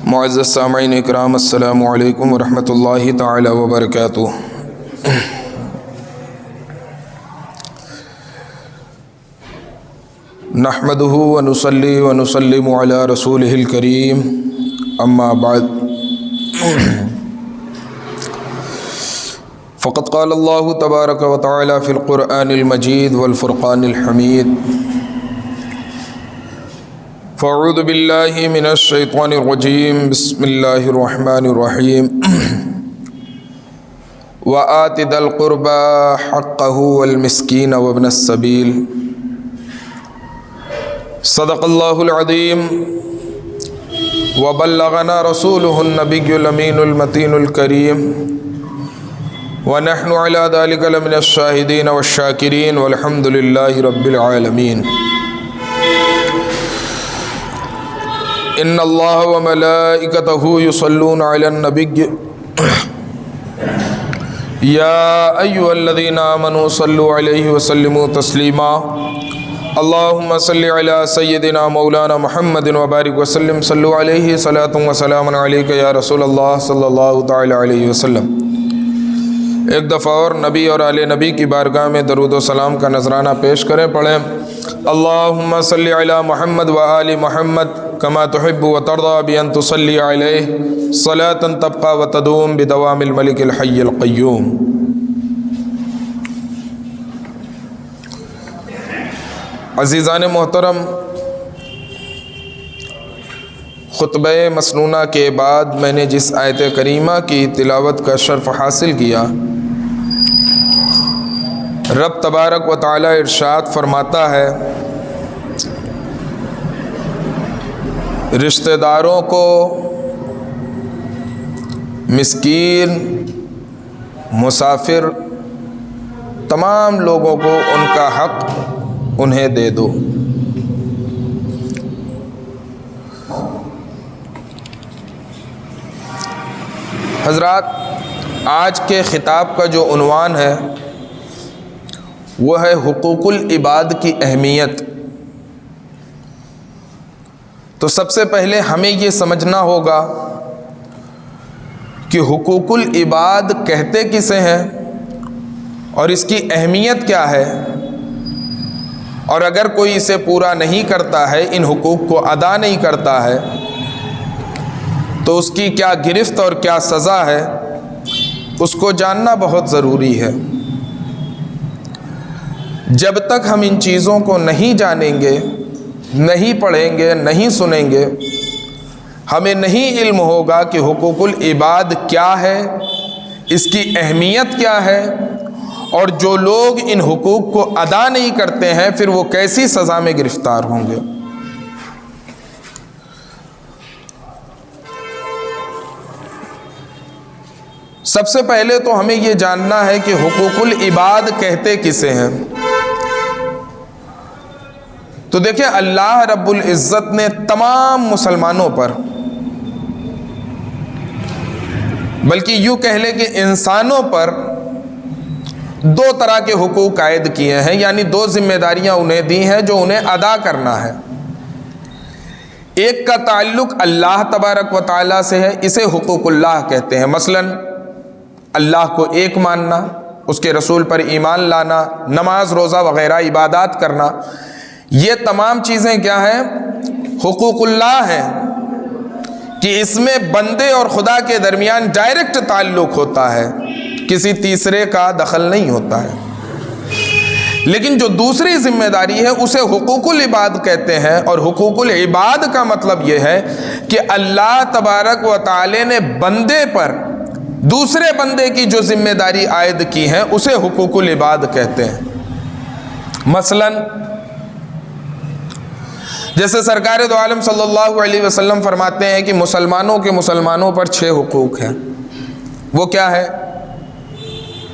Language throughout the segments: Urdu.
معزز سامعین اکرام، السلام علیکم ورحمۃ اللہ تعالی وبرکاتہ۔ نحمدہ ونصلی ونسلم علی رسولہ الکریم، اما بعد، فقد قال اللہ تبارک و تعالی فی القرآن المجید والفرقان الحمید، فاعوذ باللہ من الشیطان الرجیم، بسم اللہ الرحمن الرحیم، وآت ذا القربى حقہ والمسکین وابن السبیل، صدق اللہ العظیم، وبلغنا رسولہ النبی الامین المتین الکریم، ونحن علی ذلک لمن الشاہدین والشاکرین، والحمد للہ رب العالمین۔ ان اللہ وملائکتہ یصلون علی النبی یا ایھا الذین آمنوا صلوا علیہ وسلموا تسلیما، اللہم صلی علی سیدنا مولانا محمد وبارک وسلم، صلوا علیہ صلاۃ وسلام علیک یا رسول اللہ صلی اللہ تعالی علیہ وسلم۔ ایک دفعہ اور نبی اور آل نبی کی بارگاہ میں درود و سلام کا نذرانہ پیش کریں، پڑھیں اللہم صلی علی محمد وآل محمد کما تحب وترضى بأن تصلی علیہ صلاة تبقى وتدوم بدوام الملک الحی القیوم۔ عزیزان محترم، خطبہ مسنونہ کے بعد میں نے جس آیت کریمہ کی تلاوت کا شرف حاصل کیا، رب تبارک و تعالی ارشاد فرماتا ہے، رشتہ داروں کو، مسکین، مسافر، تمام لوگوں کو ان کا حق انہیں دے دو۔ حضرات، آج کے خطاب کا جو عنوان ہے وہ ہے حقوق العباد کی اہمیت۔ تو سب سے پہلے ہمیں یہ سمجھنا ہوگا کہ حقوق العباد کہتے کسے ہیں اور اس کی اہمیت کیا ہے، اور اگر کوئی اسے پورا نہیں کرتا ہے، ان حقوق کو ادا نہیں کرتا ہے، تو اس کی کیا گرفت اور کیا سزا ہے، اس کو جاننا بہت ضروری ہے۔ جب تک ہم ان چیزوں کو نہیں جانیں گے، نہیں پڑھیں گے، نہیں سنیں گے، ہمیں نہیں علم ہوگا کہ حقوق العباد کیا ہے، اس کی اہمیت کیا ہے، اور جو لوگ ان حقوق کو ادا نہیں کرتے ہیں پھر وہ کیسی سزا میں گرفتار ہوں گے۔ سب سے پہلے تو ہمیں یہ جاننا ہے کہ حقوق العباد کہتے کسے ہیں۔ تو دیکھیں، اللہ رب العزت نے تمام مسلمانوں پر، بلکہ یوں کہہ لیں کہ انسانوں پر، دو طرح کے حقوق عائد کیے ہیں، یعنی دو ذمہ داریاں انہیں دی ہیں جو انہیں ادا کرنا ہے۔ ایک کا تعلق اللہ تبارک و تعالیٰ سے ہے، اسے حقوق اللہ کہتے ہیں۔ مثلا اللہ کو ایک ماننا، اس کے رسول پر ایمان لانا، نماز روزہ وغیرہ عبادات کرنا، یہ تمام چیزیں کیا ہیں؟ حقوق اللہ ہیں، کہ اس میں بندے اور خدا کے درمیان ڈائریکٹ تعلق ہوتا ہے، کسی تیسرے کا دخل نہیں ہوتا ہے۔ لیکن جو دوسری ذمہ داری ہے اسے حقوق العباد کہتے ہیں، اور حقوق العباد کا مطلب یہ ہے کہ اللہ تبارک و تعالی نے بندے پر دوسرے بندے کی جو ذمہ داری عائد کی ہے اسے حقوق العباد کہتے ہیں۔ مثلا جیسے سرکار دو عالم صلی اللہ علیہ وسلم فرماتے ہیں کہ مسلمانوں کے مسلمانوں پر 6 حقوق ہیں۔ وہ کیا ہے؟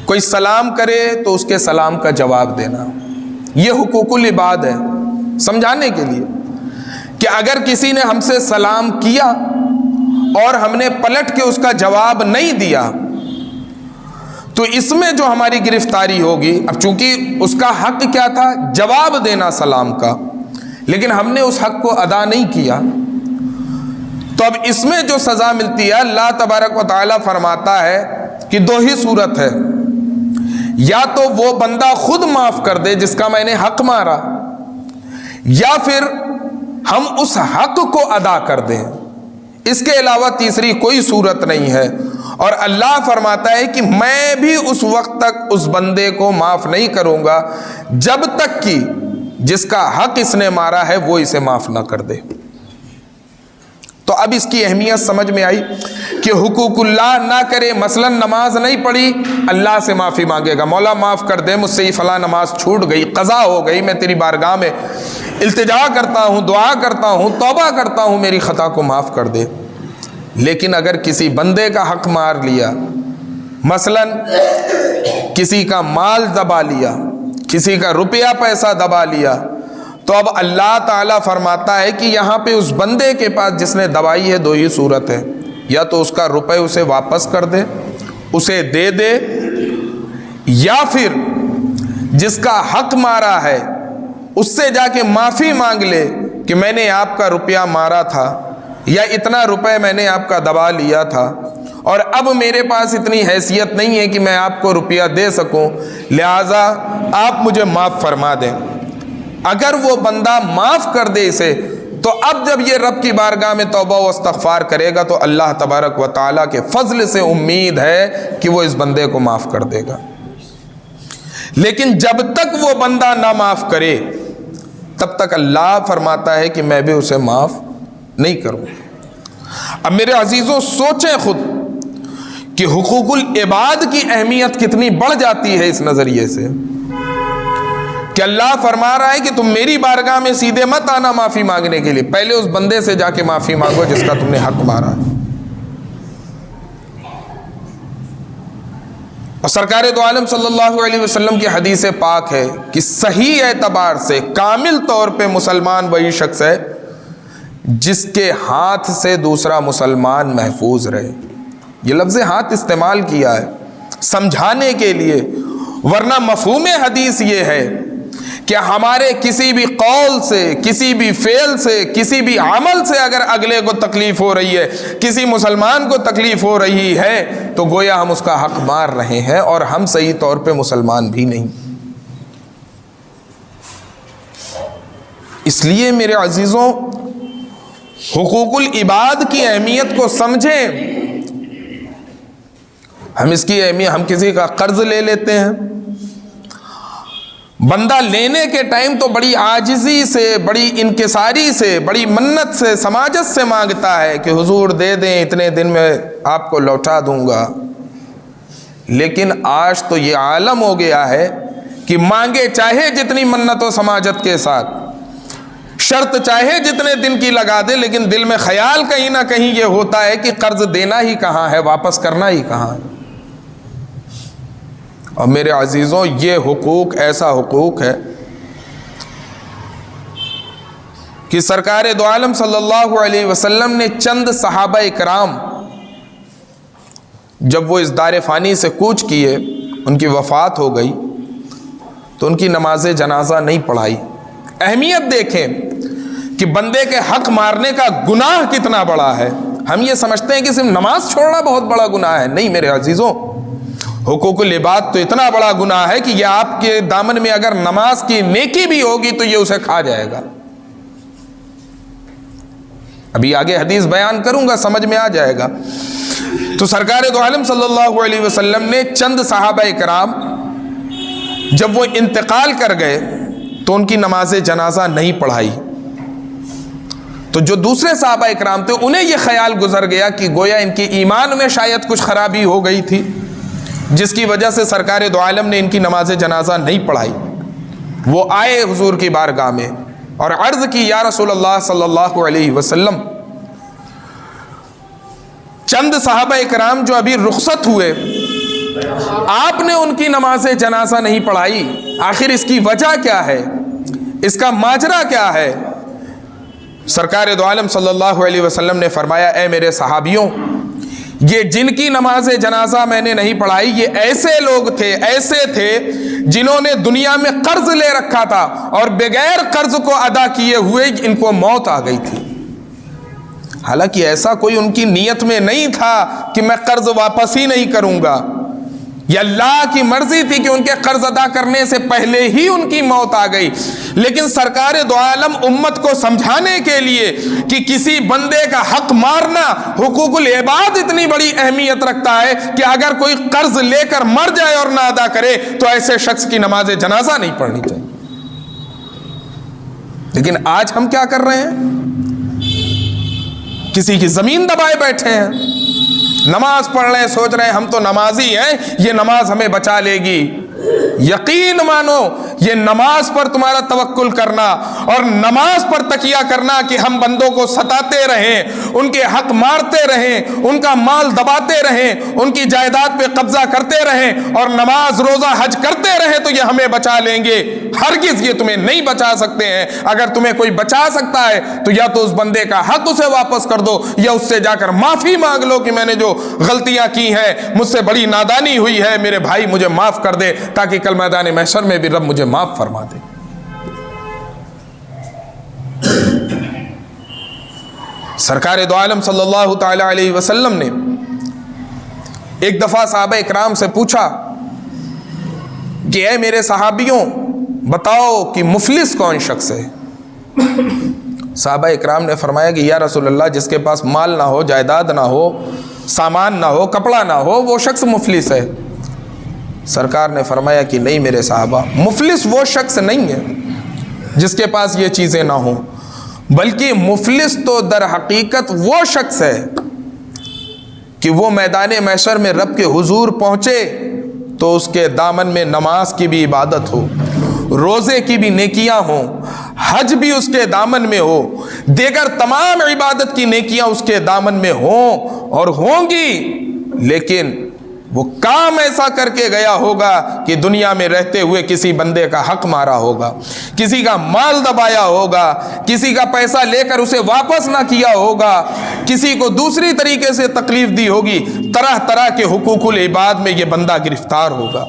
کوئی سلام کرے تو اس کے سلام کا جواب دینا، یہ حقوق العباد ہے۔ سمجھانے کے لیے کہ اگر کسی نے ہم سے سلام کیا اور ہم نے پلٹ کے اس کا جواب نہیں دیا تو اس میں جو ہماری گرفتاری ہوگی، اب چونکہ اس کا حق کیا تھا؟ جواب دینا سلام کا، لیکن ہم نے اس حق کو ادا نہیں کیا، تو اب اس میں جو سزا ملتی ہے، اللہ تبارک و تعالیٰ فرماتا ہے کہ دو ہی صورت ہے، یا تو وہ بندہ خود معاف کر دے جس کا میں نے حق مارا، یا پھر ہم اس حق کو ادا کر دیں، اس کے علاوہ تیسری کوئی صورت نہیں ہے۔ اور اللہ فرماتا ہے کہ میں بھی اس وقت تک اس بندے کو معاف نہیں کروں گا جب تک کہ جس کا حق اس نے مارا ہے وہ اسے معاف نہ کر دے۔ تو اب اس کی اہمیت سمجھ میں آئی کہ حقوق اللہ نہ کرے، مثلا نماز نہیں پڑھی، اللہ سے معافی مانگے گا، مولا معاف کر دے، مجھ سے یہ فلاں نماز چھوٹ گئی، قضا ہو گئی، میں تیری بارگاہ میں التجا کرتا ہوں، دعا کرتا ہوں، توبہ کرتا ہوں، میری خطا کو معاف کر دے۔ لیکن اگر کسی بندے کا حق مار لیا، مثلا کسی کا مال دبا لیا، کسی کا روپیہ پیسہ دبا لیا، تو اب اللہ تعالیٰ فرماتا ہے کہ یہاں پہ اس بندے کے پاس جس نے دبائی ہے دو ہی صورت ہے، یا تو اس کا روپے اسے واپس کر دے، اسے دے دے، یا پھر جس کا حق مارا ہے اس سے جا کے معافی مانگ لے کہ میں نے آپ کا روپیہ مارا تھا، یا اتنا روپے میں نے آپ کا دبا لیا تھا، اور اب میرے پاس اتنی حیثیت نہیں ہے کہ میں آپ کو روپیہ دے سکوں، لہٰذا آپ مجھے معاف فرما دیں۔ اگر وہ بندہ معاف کر دے اسے، تو اب جب یہ رب کی بارگاہ میں توبہ و استغفار کرے گا تو اللہ تبارک و تعالیٰ کے فضل سے امید ہے کہ وہ اس بندے کو معاف کر دے گا۔ لیکن جب تک وہ بندہ نہ معاف کرے تب تک اللہ فرماتا ہے کہ میں بھی اسے معاف نہیں کروں۔ اب میرے عزیزوں سوچیں خود کہ حقوق العباد کی اہمیت کتنی بڑھ جاتی ہے اس نظریے سے کہ اللہ فرما رہا ہے کہ تم میری بارگاہ میں سیدھے مت آنا معافی مانگنے کے لیے، پہلے اس بندے سے جا کے معافی مانگو جس کا تم نے حق مارا۔ اور سرکار دو عالم صلی اللہ علیہ وسلم کی حدیث پاک ہے کہ صحیح اعتبار سے کامل طور پہ مسلمان وہی شخص ہے جس کے ہاتھ سے دوسرا مسلمان محفوظ رہے۔ یہ لفظ ہاتھ استعمال کیا ہے سمجھانے کے لیے، ورنہ مفہوم حدیث یہ ہے کہ ہمارے کسی بھی قول سے، کسی بھی فعل سے، کسی بھی عمل سے اگر اگلے کو تکلیف ہو رہی ہے، کسی مسلمان کو تکلیف ہو رہی ہے، تو گویا ہم اس کا حق مار رہے ہیں اور ہم صحیح طور پہ مسلمان بھی نہیں۔ اس لیے میرے عزیزوں حقوق العباد کی اہمیت کو سمجھیں۔ ہم اس کی اہمیت، ہم کسی کا قرض لے لیتے ہیں، بندہ لینے کے ٹائم تو بڑی عاجزی سے، بڑی انکساری سے، بڑی منت سے، سماجت سے مانگتا ہے کہ حضور دے دیں، اتنے دن میں آپ کو لوٹا دوں گا۔ لیکن آج تو یہ عالم ہو گیا ہے کہ مانگے چاہے جتنی منت و سماجت کے ساتھ، شرط چاہے جتنے دن کی لگا دے، لیکن دل میں خیال کہیں نہ کہیں یہ ہوتا ہے کہ قرض دینا ہی کہاں ہے، واپس کرنا ہی کہاں ہے۔ اور میرے عزیزوں یہ حقوق ایسا حقوق ہے کہ سرکار دو عالم صلی اللہ علیہ وسلم نے چند صحابہ اکرام جب وہ اس دار فانی سے کوچ کیے، ان کی وفات ہو گئی، تو ان کی نماز جنازہ نہیں پڑھائی۔ اہمیت دیکھیں کہ بندے کے حق مارنے کا گناہ کتنا بڑا ہے۔ ہم یہ سمجھتے ہیں کہ صرف نماز چھوڑنا بہت بڑا گناہ ہے، نہیں میرے عزیزوں، حقوق العباد تو اتنا بڑا گناہ ہے کہ یہ آپ کے دامن میں اگر نماز کی نیکی بھی ہوگی تو یہ اسے کھا جائے گا۔ ابھی آگے حدیث بیان کروں گا، سمجھ میں آ جائے گا۔ تو سرکار دو عالم صلی اللہ علیہ وسلم نے چند صحابہ اکرام جب وہ انتقال کر گئے تو ان کی نماز جنازہ نہیں پڑھائی۔ تو جو دوسرے صحابہ اکرام تھے انہیں یہ خیال گزر گیا کہ گویا ان کی ایمان میں شاید کچھ خرابی ہو گئی تھی، جس کی وجہ سے سرکار دو عالم نے ان کی نماز جنازہ نہیں پڑھائی۔ وہ آئے حضور کی بارگاہ میں اور عرض کی، یا رسول اللہ صلی اللہ علیہ وسلم، چند صحابہ اکرام جو ابھی رخصت ہوئے، آپ نے ان کی نماز جنازہ نہیں پڑھائی، آخر اس کی وجہ کیا ہے، اس کا ماجرا کیا ہے؟ سرکار دو عالم صلی اللہ علیہ وسلم نے فرمایا، اے میرے صحابیوں، یہ جن کی نماز جنازہ میں نے نہیں پڑھائی یہ ایسے لوگ تھے، ایسے تھے جنہوں نے دنیا میں قرض لے رکھا تھا اور بغیر قرض کو ادا کیے ہوئے ان کو موت آ گئی تھی۔ حالانکہ ایسا کوئی ان کی نیت میں نہیں تھا کہ میں قرض واپس ہی نہیں کروں گا، یہ اللہ کی مرضی تھی کہ ان کے قرض ادا کرنے سے پہلے ہی ان کی موت آ گئی۔ لیکن سرکار دو عالم امت کو سمجھانے کے لیے کہ کسی بندے کا حق مارنا حقوق العباد اتنی بڑی اہمیت رکھتا ہے کہ اگر کوئی قرض لے کر مر جائے اور نہ ادا کرے تو ایسے شخص کی نماز جنازہ نہیں پڑھنی چاہیے۔ لیکن آج ہم کیا کر رہے ہیں؟ کسی کی زمین دبائے بیٹھے ہیں، نماز پڑھ رہے ہیں، سوچ رہے ہیں ہم تو نمازی ہیں، یہ نماز ہمیں بچا لے گی۔ یقین مانو یہ نماز پر تمہارا توکل کرنا اور نماز پر تکیہ کرنا کہ ہم بندوں کو ستاتے رہیں، ان کے حق مارتے رہیں، ان کا مال دباتے رہیں، ان کی جائیداد پہ قبضہ کرتے رہیں اور نماز روزہ حج کرتے رہیں تو یہ ہمیں بچا لیں گے۔ ہرگز یہ تمہیں نہیں بچا سکتے ہیں۔ اگر تمہیں کوئی بچا سکتا ہے تو یا تو اس بندے کا حق اسے واپس کر دو یا اس سے جا کر معافی مانگ لو کہ میں نے جو غلطیاں کی ہیں، مجھ سے بڑی نادانی ہوئی ہے، میرے بھائی مجھے معاف کر دے، تاکہ کل میدان محشر میں بھی رب مجھے معاف فرما دے۔ سرکار دو عالم صلی اللہ تعالی علیہ وسلم نے ایک دفعہ صحابہ اکرام سے پوچھا کہ اے میرے صحابیوں بتاؤ کہ مفلس کون شخص ہے؟ صحابہ اکرام نے فرمایا کہ یا رسول اللہ جس کے پاس مال نہ ہو، جائیداد نہ ہو، سامان نہ ہو، کپڑا نہ ہو، وہ شخص مفلس ہے۔ سرکار نے فرمایا کہ نہیں میرے صحابہ، مفلس وہ شخص نہیں ہے جس کے پاس یہ چیزیں نہ ہوں، بلکہ مفلس تو در حقیقت وہ شخص ہے کہ وہ میدان محشر میں رب کے حضور پہنچے تو اس کے دامن میں نماز کی بھی عبادت ہو، روزے کی بھی نیکیاں ہوں، حج بھی اس کے دامن میں ہو، دیگر تمام عبادت کی نیکیاں اس کے دامن میں ہوں اور ہوں گی، لیکن وہ کام ایسا کر کے گیا ہوگا کہ دنیا میں رہتے ہوئے کسی بندے کا حق مارا ہوگا، کسی کا مال دبایا ہوگا، کسی کا پیسہ لے کر اسے واپس نہ کیا ہوگا، کسی کو دوسری طریقے سے تکلیف دی ہوگی، طرح طرح کے حقوق العباد میں یہ بندہ گرفتار ہوگا۔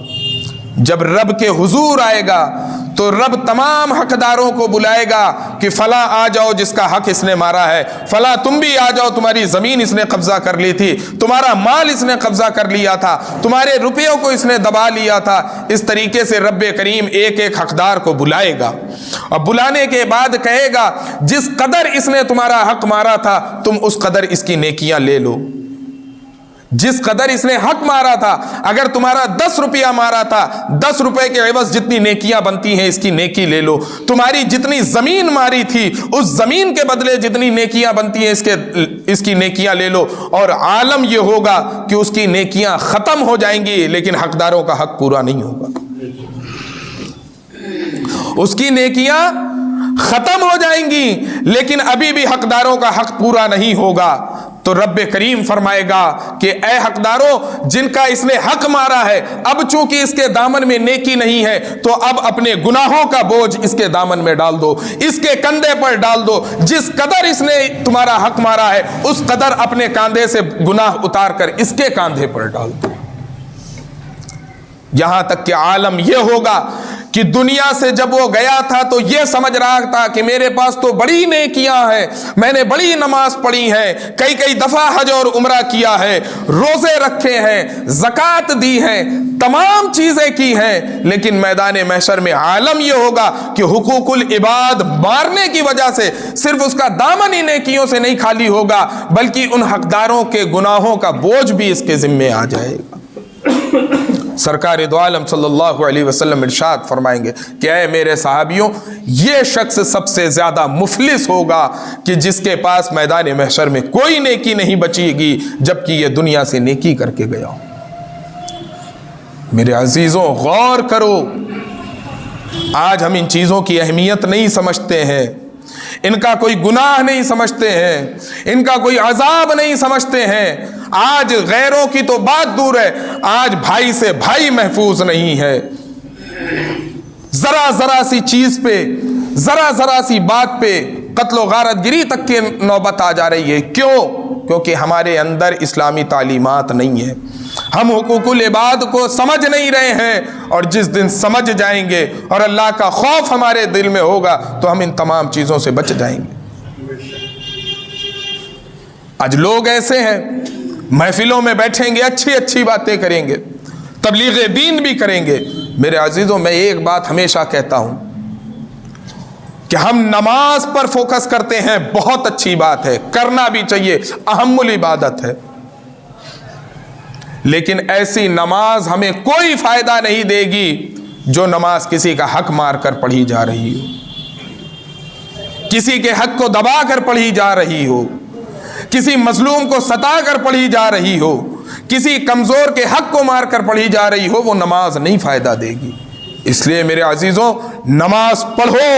جب رب کے حضور آئے گا تو رب تمام حقداروں کو بلائے گا کہ فلاں آ جاؤ جس کا حق اس نے مارا ہے، فلاں تم بھی آ جاؤ تمہاری زمین اس نے قبضہ کر لی تھی، تمہارا مال اس نے قبضہ کر لیا تھا، تمہارے روپیوں کو اس نے دبا لیا تھا۔ اس طریقے سے رب کریم ایک ایک حقدار کو بلائے گا اور بلانے کے بعد کہے گا جس قدر اس نے تمہارا حق مارا تھا تم اس قدر اس کی نیکیاں لے لو۔ جس قدر اس نے حق مارا تھا، اگر تمہارا 10 روپیہ مارا تھا، 10 روپے کے عوض جتنی نیکیاں بنتی ہیں اس کی نیکی لے لو۔ تمہاری جتنی زمین ماری تھی اس زمین کے بدلے جتنی نیکیاں بنتی ہیں اس کی نیکیاں لے لو۔ اور عالم یہ ہوگا کہ اس کی نیکیاں ختم ہو جائیں گی لیکن حقداروں کا حق پورا نہیں ہوگا۔ اس کی نیکیاں ختم ہو جائیں گی لیکن ابھی بھی حقداروں کا حق پورا نہیں ہوگا۔ تو رب کریم فرمائے گا کہ اے حقداروں جن کا اس نے حق مارا ہے، اب چونکہ اس کے دامن میں نیکی نہیں ہے تو اب اپنے گناہوں کا بوجھ اس کے دامن میں ڈال دو، اس کے کندھے پر ڈال دو۔ جس قدر اس نے تمہارا حق مارا ہے اس قدر اپنے کاندھے سے گناہ اتار کر اس کے کاندھے پر ڈال دو۔ یہاں تک کہ عالم یہ ہوگا کہ دنیا سے جب وہ گیا تھا تو یہ سمجھ رہا تھا کہ میرے پاس تو بڑی نیکیاں ہیں، میں نے بڑی نماز پڑھی ہے، کئی دفعہ حج اور عمرہ کیا ہے، روزے رکھے ہیں، زکوٰۃ دی ہے، تمام چیزیں کی ہیں، لیکن میدان محشر میں عالم یہ ہوگا کہ حقوق العباد مارنے کی وجہ سے صرف اس کا دامن ہی نیکیوں سے نہیں خالی ہوگا بلکہ ان حقداروں کے گناہوں کا بوجھ بھی اس کے ذمے آ جائے گا۔ سرکار دو عالم صلی اللہ علیہ وسلم ارشاد فرمائیں گے کہ اے میرے صحابیوں یہ شخص سب سے زیادہ مفلس ہوگا کہ جس کے پاس میدان محشر میں کوئی نیکی نہیں بچے گی جبکہ یہ دنیا سے نیکی کر کے گیا ہو۔ میرے عزیزوں غور کرو، آج ہم ان چیزوں کی اہمیت نہیں سمجھتے ہیں، ان کا کوئی گناہ نہیں سمجھتے ہیں، ان کا کوئی عذاب نہیں سمجھتے ہیں۔ آج غیروں کی تو بات دور ہے، آج بھائی سے بھائی محفوظ نہیں ہے۔ ذرا سی چیز پہ، ذرا سی بات پہ قتل و غارت گری تک کی نوبت آ جا رہی ہے۔ کیوں؟ کیونکہ ہمارے اندر اسلامی تعلیمات نہیں ہیں، ہم حقوق العباد کو سمجھ نہیں رہے ہیں، اور جس دن سمجھ جائیں گے اور اللہ کا خوف ہمارے دل میں ہوگا تو ہم ان تمام چیزوں سے بچ جائیں گے۔ آج لوگ ایسے ہیں محفلوں میں بیٹھیں گے, اچھی اچھی باتیں کریں گے, تبلیغ دین بھی کریں گے. میرے عزیزوں میں ایک بات ہمیشہ کہتا ہوں کہ ہم نماز پر فوکس کرتے ہیں, بہت اچھی بات ہے, کرنا بھی چاہیے, اہم العبادت ہے, لیکن ایسی نماز ہمیں کوئی فائدہ نہیں دے گی جو نماز کسی کا حق مار کر پڑھی جا رہی ہو, کسی کے حق کو دبا کر پڑھی جا رہی ہو, کسی مظلوم کو ستا کر پڑھی جا رہی ہو, کسی کمزور کے حق کو مار کر پڑھی جا رہی ہو, وہ نماز نہیں فائدہ دے گی. اس لیے میرے عزیزوں نماز پڑھو,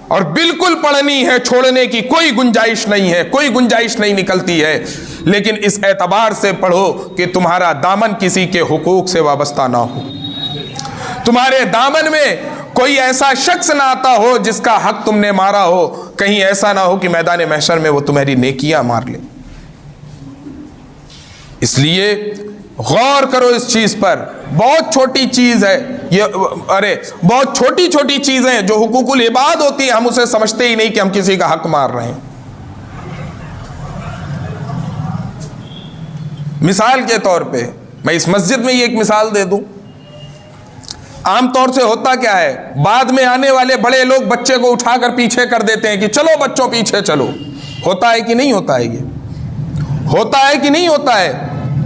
اور بالکل پڑھنی ہے, چھوڑنے کی کوئی گنجائش نہیں ہے, کوئی گنجائش نہیں نکلتی ہے, لیکن اس اعتبار سے پڑھو کہ تمہارا دامن کسی کے حقوق سے وابستہ نہ ہو, تمہارے دامن میں کوئی ایسا شخص نہ آتا ہو جس کا حق تم نے مارا ہو, کہیں ایسا نہ ہو کہ میدان محشر میں وہ تمہاری نیکیاں مار لے. اس لیے غور کرو اس چیز پر, بہت چھوٹی چیز ہے یہ, بہت چھوٹی چھوٹی چیزیں جو حقوق العباد ہوتی ہیں, ہم اسے سمجھتے ہی نہیں کہ ہم کسی کا حق مار رہے ہیں. مثال کے طور پہ میں اس مسجد میں یہ ایک مثال دے دوں. عام طور سے ہوتا کیا ہے, بعد میں آنے والے بڑے لوگ بچے کو اٹھا کر پیچھے کر دیتے ہیں کہ چلو بچوں پیچھے چلو. ہوتا ہے کہ نہیں ہوتا ہے, یہ ہوتا ہے کہ نہیں ہوتا ہے.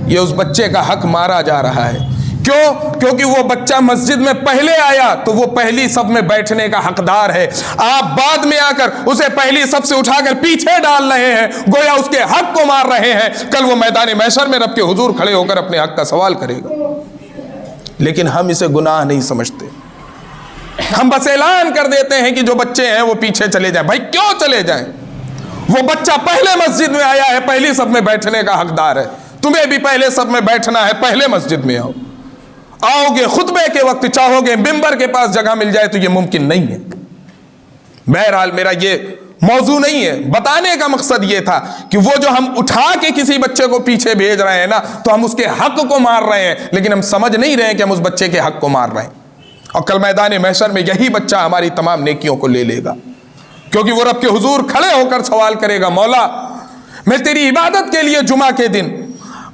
یہ اس بچے کا حق مارا جا رہا ہے. کیوں؟ کیونکہ وہ بچہ مسجد میں پہلے آیا تو وہ پہلی صف میں بیٹھنے کا حقدار ہے. آپ بعد میں آ کر اسے پہلی صف سے اٹھا کر پیچھے ڈال رہے ہیں, گویا اس کے حق کو مار رہے ہیں. کل وہ میدان محشر میں رب کے حضور کھڑے ہو کر اپنے حق کا سوال کرے گا. لیکن ہم اسے گناہ نہیں سمجھتے, ہم بس اعلان کر دیتے ہیں کہ جو بچے ہیں وہ پیچھے چلے جائیں. بھائی کیوں چلے جائیں؟ وہ بچہ پہلے مسجد میں آیا ہے, پہلی صف میں بیٹھنے کا حقدار ہے. تمہیں بھی پہلے صف میں بیٹھنا ہے, پہلے مسجد میں آؤ. آؤ گے خطبے کے وقت, چاہو گے ممبر کے پاس جگہ مل جائے تو یہ ممکن نہیں ہے. بہرحال میرا یہ موضوع نہیں ہے, بتانے کا مقصد یہ تھا کہ وہ جو ہم اٹھا کے کسی بچے کو پیچھے بھیج رہے ہیں نا, تو ہم اس کے حق کو مار رہے ہیں, لیکن ہم سمجھ نہیں رہے ہیں کہ ہم اس بچے کے حق کو مار رہے ہیں. اور کل میدان محشر میں یہی بچہ ہماری تمام نیکیوں کو لے لے گا, کیونکہ وہ رب کے حضور کھڑے ہو کر سوال کرے گا, مولا میں تیری عبادت کے لیے جمعہ کے دن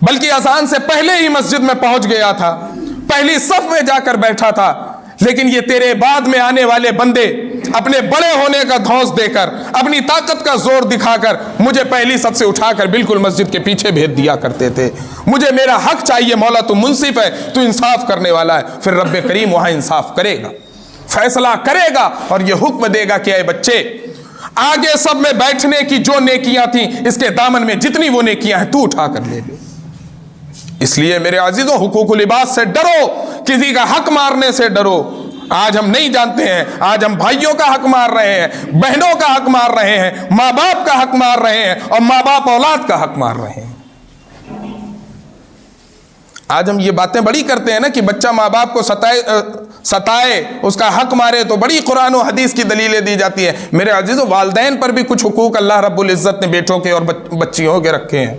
بلکہ اذان سے پہلے ہی مسجد میں پہنچ گیا تھا, پہلی صف میں جا کر بیٹھا تھا, لیکن یہ تیرے بعد میں آنے والے بندے اپنے بڑے ہونے کا دھوس دے کر, اپنی طاقت کا زور دکھا کر مجھے پہلی صف سے اٹھا کر بالکل مسجد کے پیچھے بھیج دیا کرتے تھے. مجھے میرا حق چاہیے مولا, تو منصف ہے, تو انصاف کرنے والا ہے. پھر رب کریم وہاں انصاف کرے گا, فیصلہ کرے گا, اور یہ حکم دے گا کہ اے بچے, آگے سب میں بیٹھنے کی جو نیکیاں تھیں, اس کے دامن میں جتنی وہ نیکیاں ہیں تو اٹھا کر لے لے. اس لیے میرے عزیزوں حقوق العباد سے ڈرو, کسی کا حق مارنے سے ڈرو. آج ہم نہیں جانتے ہیں, آج ہم بھائیوں کا حق مار رہے ہیں, بہنوں کا حق مار رہے ہیں, ماں باپ کا حق مار رہے ہیں, اور ماں باپ اولاد کا حق مار رہے ہیں. آج ہم یہ باتیں بڑی کرتے ہیں نا کہ بچہ ماں باپ کو ستائے, اس کا حق مارے, تو بڑی قرآن و حدیث کی دلیلیں دی جاتی ہیں. میرے عزیزوں والدین پر بھی کچھ حقوق اللہ رب العزت نے بیٹوں کے اور بچیوں کے رکھے ہیں.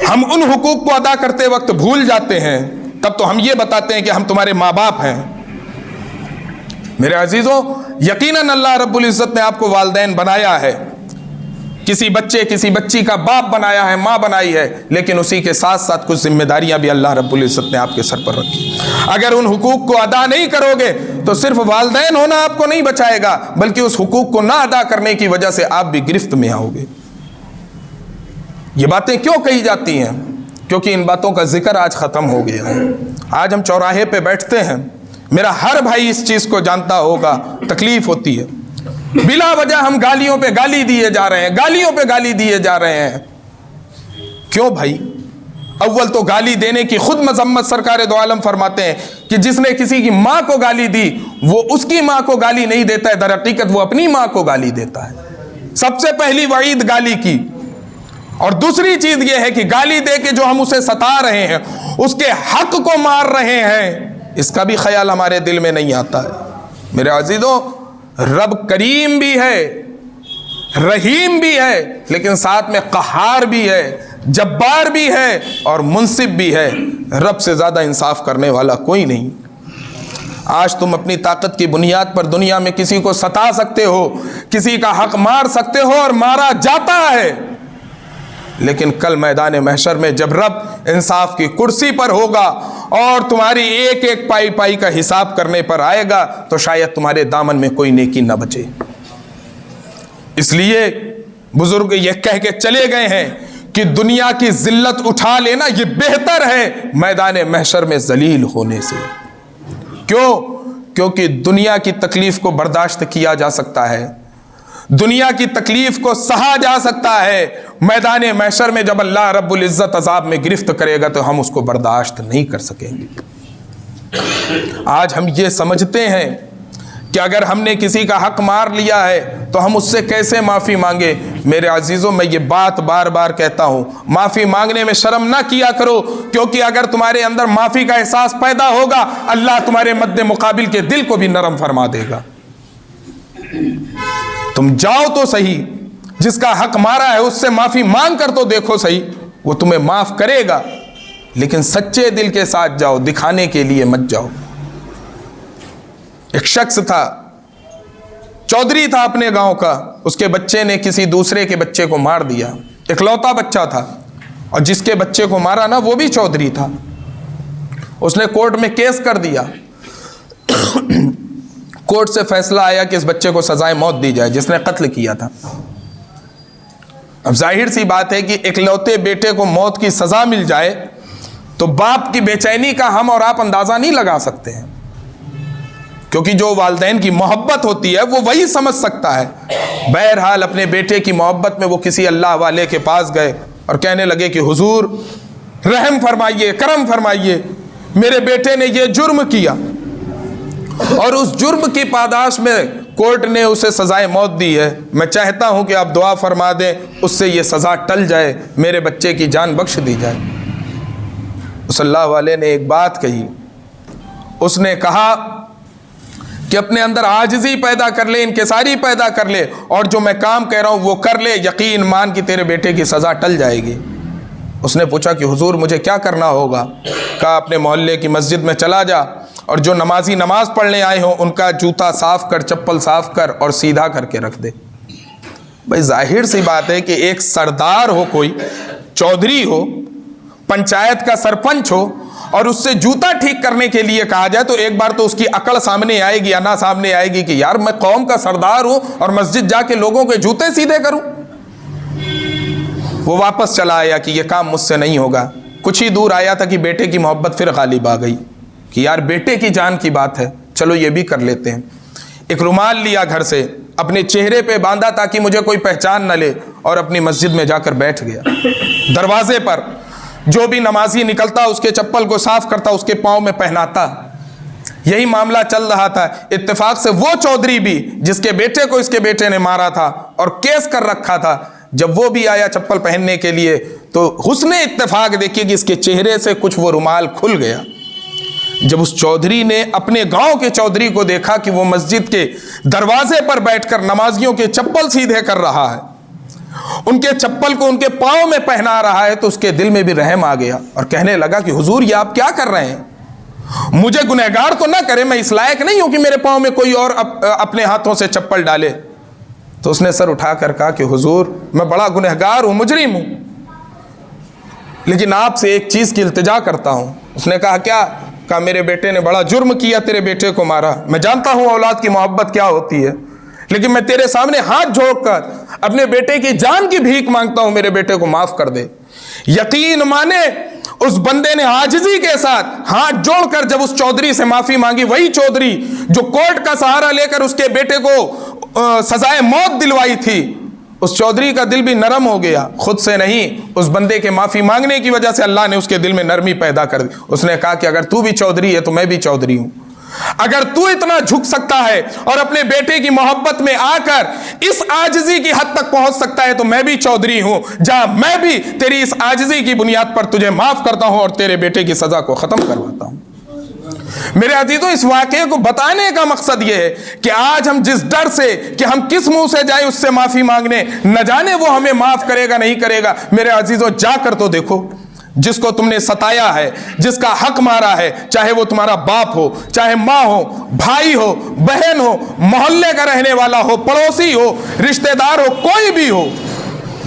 ہم ان حقوق کو ادا کرتے وقت بھول جاتے ہیں, تب تو ہم یہ بتاتے ہیں کہ ہم تمہارے ماں باپ ہیں. میرے عزیزوں یقیناً اللہ رب العزت نے آپ کو والدین بنایا ہے, کسی بچے کسی بچی کا باپ بنایا ہے, ماں بنائی ہے, لیکن اسی کے ساتھ ساتھ کچھ ذمہ داریاں بھی اللہ رب العزت نے آپ کے سر پر رکھی. اگر ان حقوق کو ادا نہیں کرو گے تو صرف والدین ہونا آپ کو نہیں بچائے گا, بلکہ اس حقوق کو نہ ادا کرنے کی وجہ سے آپ بھی گرفت میں آؤ گے. یہ باتیں کیوں کہی جاتی ہیں؟ کیونکہ ان باتوں کا ذکر آج ختم ہو گیا ہے. آج ہم چوراہے پہ بیٹھتے ہیں, میرا ہر بھائی اس چیز کو جانتا ہوگا, تکلیف ہوتی ہے, بلا وجہ ہم گالیوں پہ گالی دیے جا رہے ہیں, گالیوں پہ گالی دیے جا رہے ہیں. کیوں بھائی؟ اول تو گالی دینے کی خود مذمت سرکار دو عالم فرماتے ہیں کہ جس نے کسی کی ماں کو گالی دی وہ اس کی ماں کو گالی نہیں دیتا ہے, در حقیقت وہ اپنی ماں کو گالی دیتا ہے. سب سے پہلی وعید گالی کی. اور دوسری چیز یہ ہے کہ گالی دے کے جو ہم اسے ستا رہے ہیں, اس کے حق کو مار رہے ہیں, اس کا بھی خیال ہمارے دل میں نہیں آتا ہے. میرے عزیزوں رب کریم بھی ہے, رحیم بھی ہے, لیکن ساتھ میں قہار بھی ہے, جبار بھی ہے, اور منصف بھی ہے. رب سے زیادہ انصاف کرنے والا کوئی نہیں. آج تم اپنی طاقت کی بنیاد پر دنیا میں کسی کو ستا سکتے ہو, کسی کا حق مار سکتے ہو, اور مارا جاتا ہے. لیکن کل میدان محشر میں جب رب انصاف کی کرسی پر ہوگا اور تمہاری ایک ایک پائی پائی کا حساب کرنے پر آئے گا تو شاید تمہارے دامن میں کوئی نیکی نہ بچے۔ اس لیے بزرگ یہ کہہ کے چلے گئے ہیں کہ دنیا کی ذلت اٹھا لینا یہ بہتر ہے میدان محشر میں ذلیل ہونے سے۔ کیوں؟ کیونکہ دنیا کی تکلیف کو برداشت کیا جا سکتا ہے، دنیا کی تکلیف کو سہا جا سکتا ہے، میدان محشر میں جب اللہ رب العزت عذاب میں گرفت کرے گا تو ہم اس کو برداشت نہیں کر سکیں گے۔ آج ہم یہ سمجھتے ہیں کہ اگر ہم نے کسی کا حق مار لیا ہے تو ہم اس سے کیسے معافی مانگے۔ میرے عزیزوں، میں یہ بات بار بار کہتا ہوں، معافی مانگنے میں شرم نہ کیا کرو، کیونکہ اگر تمہارے اندر معافی کا احساس پیدا ہوگا اللہ تمہارے مد مقابل کے دل کو بھی نرم فرما دے گا۔ تم جاؤ تو صحیح، جس کا حق مارا ہے اس سے معافی مانگ کر تو دیکھو صحیح، وہ تمہیں معاف کرے گا، لیکن سچے دل کے ساتھ جاؤ، دکھانے کے لیے مت جاؤ۔ ایک شخص تھا، چودھری تھا اپنے گاؤں کا، اس کے بچے نے کسی دوسرے کے بچے کو مار دیا، اکلوتا بچہ تھا، اور جس کے بچے کو مارا نا وہ بھی چودھری تھا۔ اس نے کورٹ میں کیس کر دیا، کورٹ سے فیصلہ آیا کہ اس بچے کو سزائے موت دی جائے جس نے قتل کیا تھا۔ اب ظاہر سی بات ہے کہ اکلوتے بیٹے کو موت کی سزا مل جائے تو باپ کی بے چینی کا ہم اور آپ اندازہ نہیں لگا سکتے ہیں، کیونکہ جو والدین کی محبت ہوتی ہے وہ وہی سمجھ سکتا ہے۔ بہرحال اپنے بیٹے کی محبت میں وہ کسی اللہ والے کے پاس گئے اور کہنے لگے کہ حضور رحم فرمائیے، کرم فرمائیے، میرے بیٹے نے یہ جرم کیا اور اس جرم کی پاداش میں کورٹ نے اسے سزائے موت دی ہے، میں چاہتا ہوں کہ آپ دعا فرما دیں اس سے یہ سزا ٹل جائے، میرے بچے کی جان بخش دی جائے۔ اس اللہ والے نے ایک بات کہی، اس نے کہا کہ اپنے اندر عاجزی پیدا کر لے، انکساری پیدا کر لے، اور جو میں کام کہہ رہا ہوں وہ کر لے، یقین مان کہ تیرے بیٹے کی سزا ٹل جائے گی۔ اس نے پوچھا کہ حضور مجھے کیا کرنا ہوگا؟ کہا اپنے محلے کی مسجد میں چلا جا اور جو نمازی نماز پڑھنے آئے ہوں ان کا جوتا صاف کر، چپل صاف کر اور سیدھا کر کے رکھ دے۔ بھائی ظاہر سی بات ہے کہ ایک سردار ہو، کوئی چودھری ہو، پنچایت کا سرپنچ ہو، اور اس سے جوتا ٹھیک کرنے کے لیے کہا جائے تو ایک بار تو اس کی عقل سامنے آئے گی، انا سامنے آئے گی کہ یار میں قوم کا سردار ہوں اور مسجد جا کے لوگوں کے جوتے سیدھے کروں۔ وہ واپس چلا آیا کہ یہ کام مجھ سے نہیں ہوگا۔ کچھ ہی دور آیا تھا کہ بیٹے کی محبت پھر غالب آ گئی کہ یار بیٹے کی جان کی بات ہے، چلو یہ بھی کر لیتے ہیں۔ ایک رومال لیا گھر سے، اپنے چہرے پہ باندھا تاکہ مجھے کوئی پہچان نہ لے، اور اپنی مسجد میں جا کر بیٹھ گیا۔ دروازے پر جو بھی نمازی نکلتا اس کے چپل کو صاف کرتا، اس کے پاؤں میں پہناتا۔ یہی معاملہ چل رہا تھا۔ اتفاق سے وہ چودھری بھی جس کے بیٹے کو اس کے بیٹے نے مارا تھا اور کیس کر رکھا تھا، جب وہ بھی آیا چپل پہننے کے لیے تو حسن اتفاق دیکھیے کہ اس کے چہرے سے کچھ وہ رومال کھل گیا۔ جب اس چودھری نے اپنے گاؤں کے چودھری کو دیکھا کہ وہ مسجد کے دروازے پر بیٹھ کر نمازیوں کے چپل سیدھے کر رہا ہے، ان کے چپل کو ان کے پاؤں میں پہنا رہا ہے، تو اس کے دل میں بھی رحم آ گیا اور کہنے لگا کہ حضور یہ آپ کیا کر رہے ہیں؟ مجھے گنہگار تو نہ کرے، میں اس لائق نہیں ہوں کہ میرے پاؤں میں کوئی اور اپنے ہاتھوں سے چپل ڈالے۔ تو اس نے سر اٹھا کر کہا کہ حضور میں بڑا گنہگار ہوں، مجرم ہوں، لیکن آپ سے ایک چیز کی التجا کرتا ہوں۔ اس نے کہا کیا؟ کہا میرے بیٹے نے بڑا جرم کیا، تیرے بیٹے کو مارا، میں جانتا ہوں اولاد کی محبت کیا ہوتی ہے، لیکن میں تیرے سامنے ہاتھ جوڑ کر اپنے بیٹے کی جان کی بھیک مانگتا ہوں، میرے بیٹے کو معاف کر دے۔ یقین مانے اس بندے نے عاجزی کے ساتھ ہاتھ جوڑ کر جب اس چودھری سے معافی مانگی، وہی چودھری جو کورٹ کا سہارا لے کر اس کے بیٹے کو سزائے موت دلوائی تھی، اس چودھری کا دل بھی نرم ہو گیا، خود سے نہیں، اس بندے کے معافی مانگنے کی وجہ سے اللہ نے اس کے دل میں نرمی پیدا کر دی۔ اس نے کہا کہ اگر تو بھی چودھری ہے تو میں بھی چودھری ہوں، اگر تو اتنا جھک سکتا ہے اور اپنے بیٹے کی محبت میں آ کر اس عاجزی کی حد تک پہنچ سکتا ہے تو میں بھی چودھری ہوں، جا میں بھی تیری اس عاجزی کی بنیاد پر تجھے معاف کرتا ہوں اور تیرے بیٹے کی سزا کو ختم کرواتا ہوں۔ میرے عزیزوں، اس واقعے کو بتانے کا مقصد یہ ہے کہ آج ہم جس ڈر سے کہ ہم کس منہ سے جائیں اس سے معافی مانگنے، نہ جانے وہ ہمیں معاف کرے گا نہیں کرے گا۔ میرے عزیزوں جا کر تو دیکھو، جس کو تم نے ستایا ہے، جس کا حق مارا ہے، چاہے وہ تمہارا باپ ہو، چاہے ماں ہو، بھائی ہو، بہن ہو، محلے کا رہنے والا ہو، پڑوسی ہو، رشتہ دار ہو، کوئی بھی ہو،